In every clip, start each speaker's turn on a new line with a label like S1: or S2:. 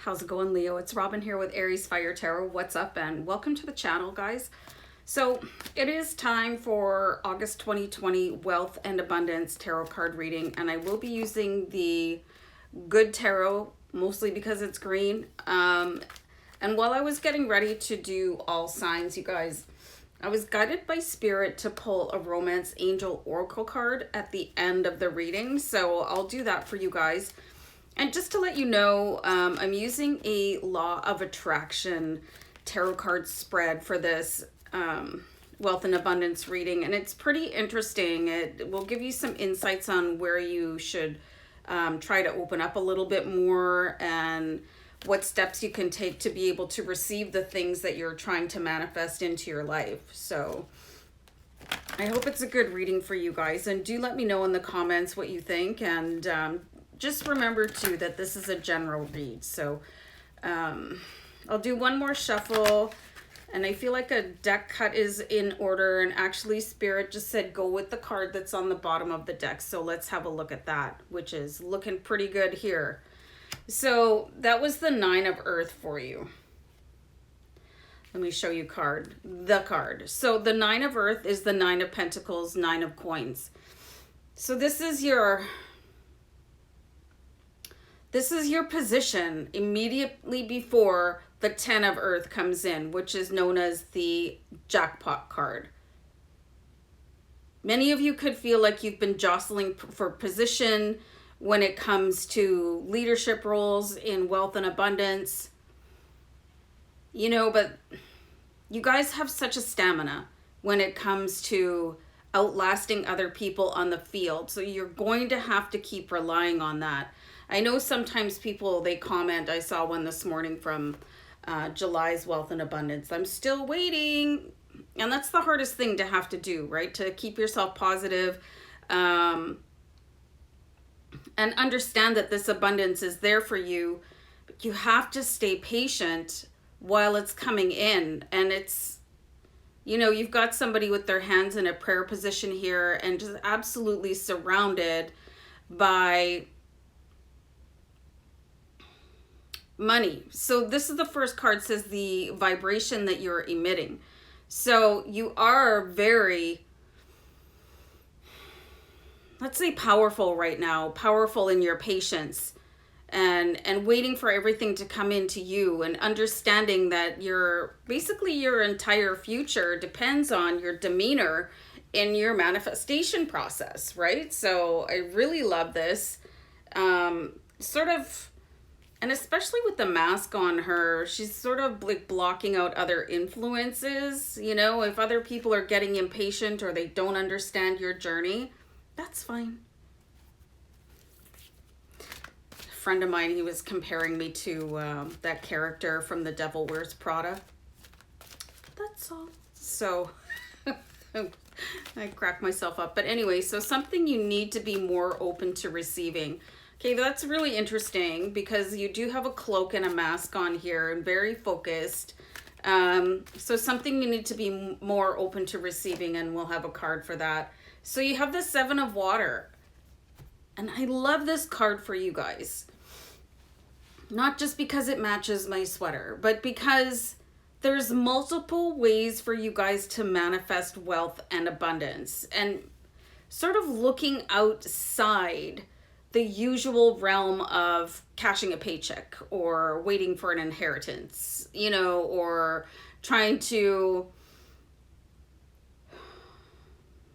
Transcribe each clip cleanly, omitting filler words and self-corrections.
S1: How's it going, Leo? It's Robin here with Ariesfire Tarot. What's up, and welcome to the channel, guys. So it is time for August 2020 Wealth and Abundance Tarot card reading, and I will be using the Good Tarot, mostly because it's green. And while I was getting ready to do all signs, you guys, I was guided by Spirit to pull a Romance Angel Oracle card at the end of the reading, so I'll do that for you guys. And just to let you know, I'm using a Law of Attraction tarot card spread for this Wealth and Abundance reading. And it's pretty interesting. It will give you some insights on where you should try to open up a little bit more and what steps you can take to be able to receive the things that you're trying to manifest into your life. So I hope it's a good reading for you guys. And do let me know in the comments what you think. And just remember too that this is a general read, so I'll do one more shuffle, and I feel like a deck cut is in order, and actually Spirit just said go with the card that's on the bottom of the deck. So let's have a look at that, which is looking pretty good here. So that was the Nine of Earth for you. Let me show you the card. So the Nine of Earth is the Nine of Pentacles, Nine of Coins. So this is your position immediately before the Ten of Earth comes in, which is known as the jackpot card. Many of you could feel like you've been jostling for position when it comes to leadership roles in wealth and abundance. You know, but you guys have such a stamina when it comes to outlasting other people on the field. So you're going to have to keep relying on that. I know sometimes people, they comment, I saw one this morning from July's Wealth and Abundance, I'm still waiting. And that's the hardest thing to have to do, right? To keep yourself positive, and understand that this abundance is there for you. But you have to stay patient while it's coming in. And it's, you know, you've got somebody with their hands in a prayer position here and just absolutely surrounded by money. So this is the first card, says the vibration that you're emitting. So you are very, let's say, powerful right now, powerful in your patience and waiting for everything to come into you, and understanding that basically your entire future depends on your demeanor in your manifestation process, right? So I really love this. Sort of, and especially with the mask on her, she's sort of like blocking out other influences. You know, if other people are getting impatient or they don't understand your journey, that's fine. A friend of mine, he was comparing me to that character from The Devil Wears Prada. That's all. So I crack myself up. But anyway, so something you need to be more open to receiving. Okay, that's really interesting because you do have a cloak and a mask on here and very focused. So something you need to be more open to receiving, and we'll have a card for that. So you have the Seven of Water. And I love this card for you guys. Not just because it matches my sweater, but because there's multiple ways for you guys to manifest wealth and abundance. And sort of looking outside the usual realm of cashing a paycheck or waiting for an inheritance, you know, or trying to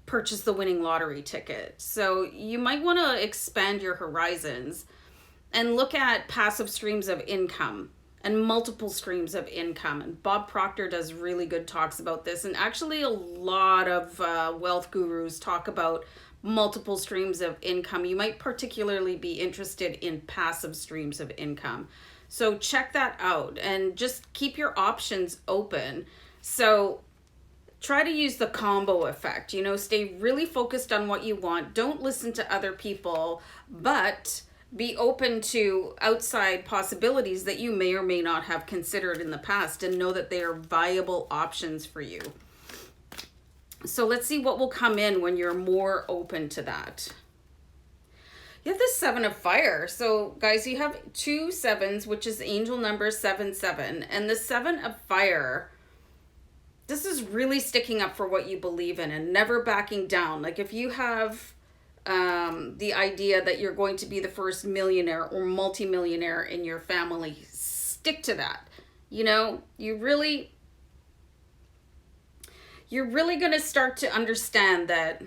S1: purchase the winning lottery ticket. So you might want to expand your horizons and look at passive streams of income and multiple streams of income. And Bob Proctor does really good talks about this. And actually a lot of wealth gurus talk about multiple streams of income. You might particularly be interested in passive streams of income. So check that out and just keep your options open. So try to use the combo effect, you know, stay really focused on what you want. Don't listen to other people, but be open to outside possibilities that you may or may not have considered in the past, and know that they are viable options for you. So let's see what will come in when you're more open to that. You have the Seven of Fire. So, guys, you have 2 sevens, which is angel number 77. And the Seven of Fire, this is really sticking up for what you believe in and never backing down. Like, if you have the idea that you're going to be the first millionaire or multimillionaire in your family, stick to that. You know, you're really going to start to understand that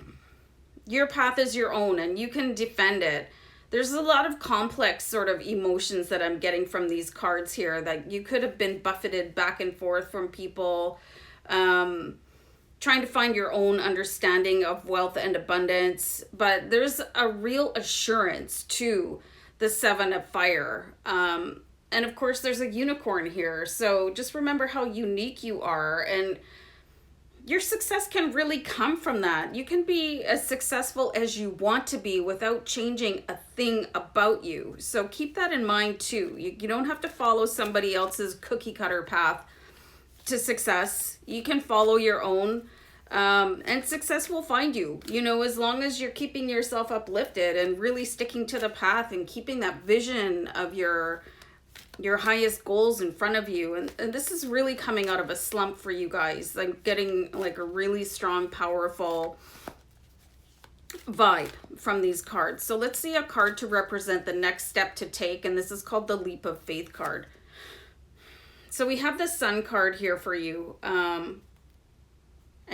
S1: your path is your own and you can defend it. There's a lot of complex sort of emotions that I'm getting from these cards here, that you could have been buffeted back and forth from people, trying to find your own understanding of wealth and abundance. But there's a real assurance to the Seven of Fire. And of course, there's a unicorn here. So just remember how unique you are, and your success can really come from that. You can be as successful as you want to be without changing a thing about you. So keep that in mind too. You don't have to follow somebody else's cookie cutter path to success. You can follow your own, and success will find you. You know, as long as you're keeping yourself uplifted and really sticking to the path and keeping that vision of your highest goals in front of you. And this is really coming out of a slump for you guys. Like, getting like a really strong, powerful vibe from these cards. So let's see a card to represent the next step to take. And this is called the Leap of Faith card. So we have the Sun card here for you. And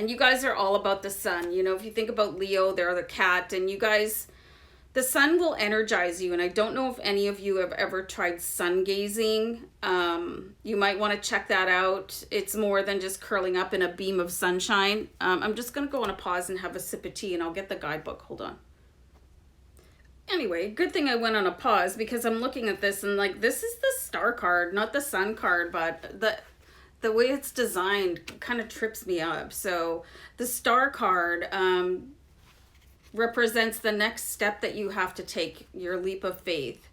S1: you guys are all about the sun. You know, if you think about Leo, they're the cat. And you guys, the sun will energize you. And I don't know if any of you have ever tried sun gazing. You might want to check that out. It's more than just curling up in a beam of sunshine. I'm just going to go on a pause and have a sip of tea, and I'll get the guidebook. Hold on. Anyway, good thing I went on a pause, because I'm looking at this and like, this is the star card, not the sun card, but the way it's designed kind of trips me up. So the star card, represents the next step that you have to take, your leap of faith.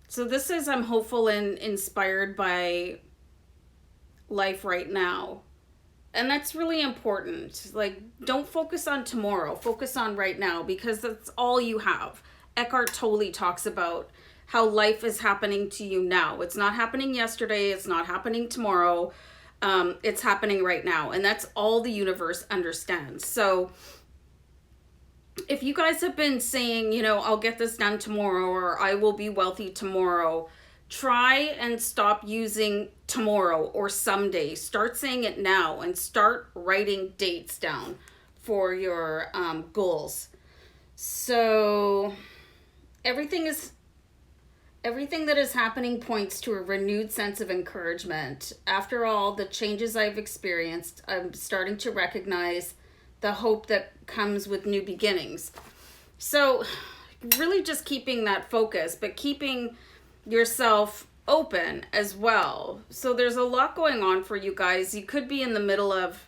S1: So this is, I'm hopeful and inspired by life right now. And that's really important. Like, don't focus on tomorrow, focus on right now, because that's all you have. Eckhart Tolle talks about how life is happening to you now. It's not happening yesterday, it's not happening tomorrow. It's happening right now. And that's all the universe understands. So if you guys have been saying, you know, I'll get this done tomorrow, or I will be wealthy tomorrow, try and stop using tomorrow or someday. Start saying it now, and start writing dates down for your goals. So everything that is happening points to a renewed sense of encouragement. After all the changes I've experienced, I'm starting to recognize the hope that comes with new beginnings. So really just keeping that focus, but keeping yourself open as well. So there's a lot going on for you guys. You could be in the middle of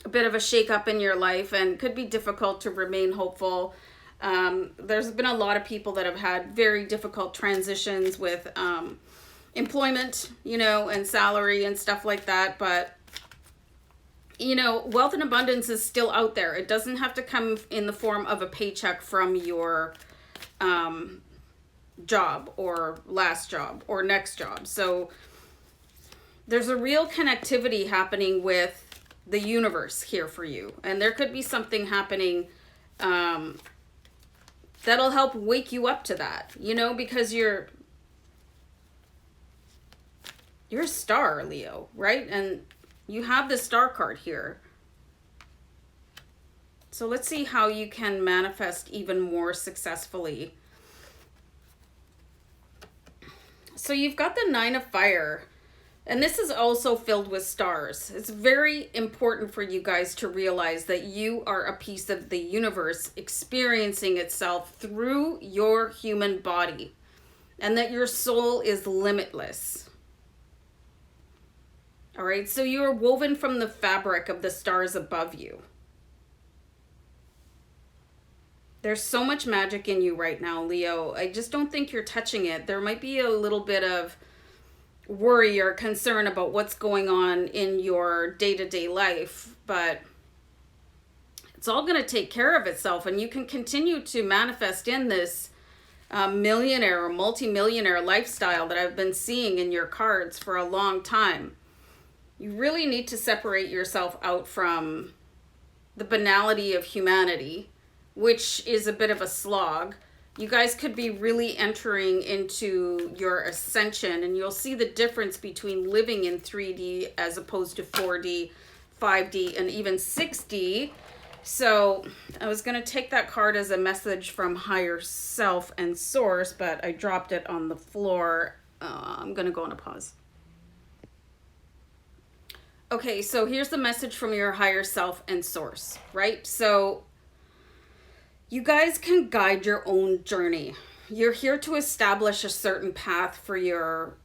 S1: a bit of a shakeup in your life, and it could be difficult to remain hopeful. There's been a lot of people that have had very difficult transitions with employment, you know, and salary and stuff like that. But you know, wealth and abundance is still out there. It doesn't have to come in the form of a paycheck from your job or last job or next job. So there's a real connectivity happening with the universe here for you. And there could be something happening that'll help wake you up to that, you know, because you're a star, Leo, right? And you have the star card here. So let's see how you can manifest even more successfully. So you've got the Nine of Fire, and this is also filled with stars. It's very important for you guys to realize that you are a piece of the universe experiencing itself through your human body, and that your soul is limitless. All right, so you are woven from the fabric of the stars above you. There's so much magic in you right now, Leo. I just don't think you're touching it. There might be a little bit of worry or concern about what's going on in your day-to-day life, but It's all going to take care of itself, and you can continue to manifest in this millionaire or multimillionaire lifestyle that I've been seeing in your cards for a long time. You really need to separate yourself out from the banality of humanity, which is a bit of a slog. You guys could be really entering into your ascension, and you'll see the difference between living in 3D as opposed to 4D, 5D, and even 6D. So I was going to take that card as a message from higher self and source, but I dropped it on the floor. I'm going to go on a pause. Okay, so here's the message from your higher self and source, right? So you guys can guide your own journey. You're here to establish a certain path for your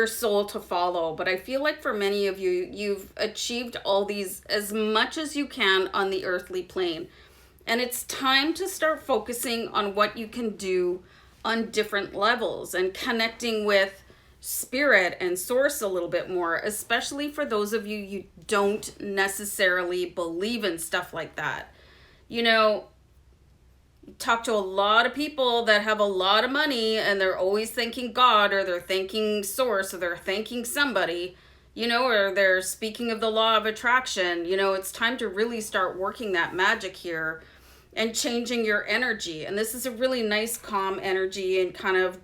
S1: soul to follow. But I feel like for many of you, you've achieved all these as much as you can on the earthly plane. And it's time to start focusing on what you can do on different levels and connecting with spirit and source a little bit more, especially for those of you don't necessarily believe in stuff like that. You know, talk to a lot of people that have a lot of money and they're always thanking God, or they're thanking source, or they're thanking somebody, you know, or they're speaking of the law of attraction. You know, it's time to really start working that magic here and changing your energy. And this is a really nice calm energy and kind of,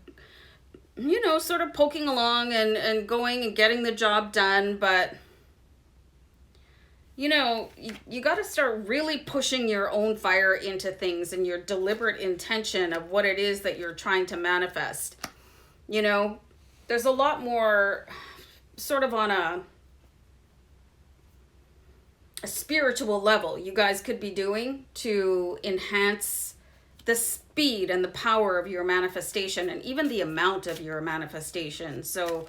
S1: you know, sort of poking along and going and getting the job done. But you know, you got to start really pushing your own fire into things and your deliberate intention of what it is that you're trying to manifest. You know, there's a lot more sort of on a spiritual level you guys could be doing to enhance the speed and the power of your manifestation and even the amount of your manifestation. So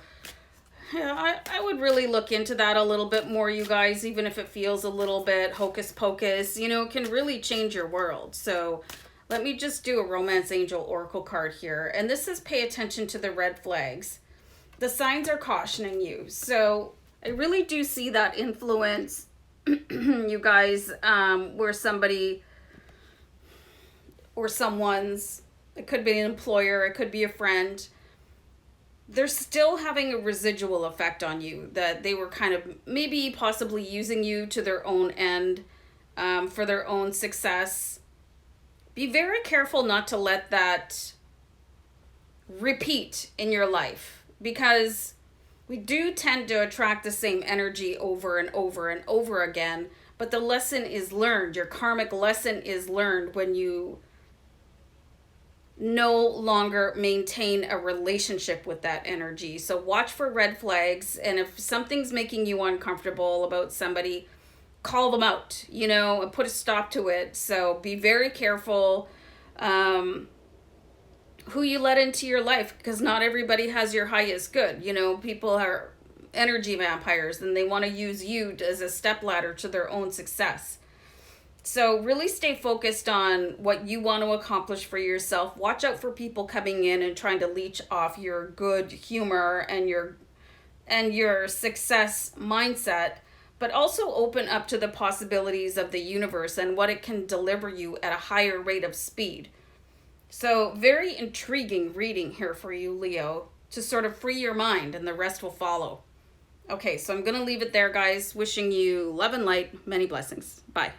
S1: yeah, I would really look into that a little bit more, you guys, even if it feels a little bit hocus pocus, you know, it can really change your world. So let me just do a Romance Angel Oracle card here. And this is pay attention to the red flags. The signs are cautioning you. So I really do see that influence, you guys, where somebody or someone's, it could be an employer, it could be a friend, they're still having a residual effect on you, that they were kind of maybe possibly using you to their own end, for their own success. Be very careful not to let that repeat in your life, because we do tend to attract the same energy over and over and over again. But the lesson is learned. Your karmic lesson is learned when you no longer maintain a relationship with that energy. So watch for red flags, and if something's making you uncomfortable about somebody, call them out, you know, and put a stop to it. So be very careful who you let into your life, because not everybody has your highest good. You know, people are energy vampires and they want to use you as a stepladder to their own success. So really stay focused on what you want to accomplish for yourself. Watch out for people coming in and trying to leech off your good humor and your success mindset, but also open up to the possibilities of the universe and what it can deliver you at a higher rate of speed. So very intriguing reading here for you, Leo, to sort of free your mind, and the rest will follow. Okay, so I'm going to leave it there, guys. Wishing you love and light. Many blessings. Bye.